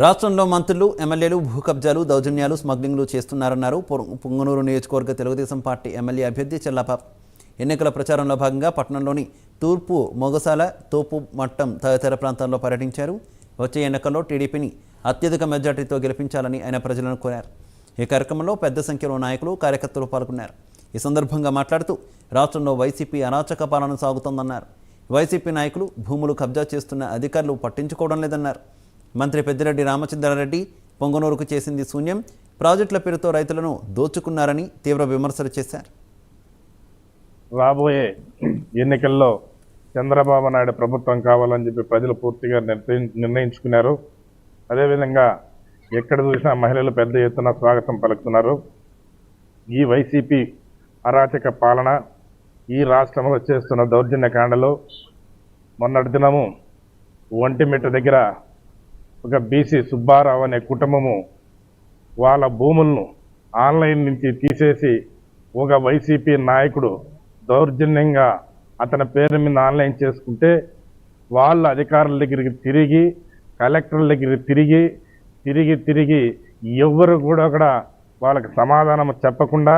రాష్ట్రంలో మంత్రులు ఎమ్మెల్యేలు భూ కబ్జాలు దౌర్జన్యాలు స్మగ్లింగ్లు చేస్తున్నారన్నారు పుంగనూరు నియోజకవర్గ తెలుగుదేశం పార్టీ ఎమ్మెల్యే అభ్యర్థి చెల్లాపాప్. ఎన్నికల ప్రచారంలో భాగంగా పట్టణంలోని తూర్పు మొగసాల తోపు మట్టం తదితర ప్రాంతాల్లో పర్యటించారు. వచ్చే ఎన్నికల్లో టీడీపీని అత్యధిక మెజార్టీతో గెలిపించాలని ఆయన ప్రజలను కోరారు. ఈ కార్యక్రమంలో పెద్ద సంఖ్యలో నాయకులు కార్యకర్తలు పాల్గొన్నారు. ఈ సందర్భంగా మాట్లాడుతూ రాష్ట్రంలో వైసీపీ అరాచక పాలన సాగుతోందన్నారు. వైసీపీ నాయకులు భూములు కబ్జా చేస్తున్న అధికారులు పట్టించుకోవడం లేదన్నారు. మంత్రి పెద్దిరెడ్డి రామచంద్రారెడ్డి పొంగనూరుకు చేసింది శూన్యం, ప్రాజెక్టుల పేరుతో రైతులను దోచుకున్నారని తీవ్ర విమర్శలు చేశారు. రాబోయే ఎన్నికల్లో చంద్రబాబు నాయుడు ప్రభుత్వం కావాలని చెప్పి ప్రజలు పూర్తిగా నిర్ణయించుకున్నారు. అదేవిధంగా ఎక్కడ చూసినా మహిళలు పెద్ద ఎత్తున స్వాగతం పలుకుతున్నారు. ఈ వైసీపీ అరాచక పాలన, ఈ రాష్ట్రంలో చేస్తున్న దౌర్జన్యకాండలో మొన్నటి దినము ఒంటిమిట్ట దగ్గర ఒక బీసీ సుబ్బారావు అనే కుటుంబము వాళ్ళ భూములను ఆన్లైన్ నుంచి తీసేసి ఒక వైసీపీ నాయకుడు దౌర్జన్యంగా అతని పేరు మీద ఆన్లైన్ చేసుకుంటే వాళ్ళ అధికారుల దగ్గరికి తిరిగి కలెక్టర్ల దగ్గరికి తిరిగి ఎవరు కూడా వాళ్ళకి సమాధానం చెప్పకుండా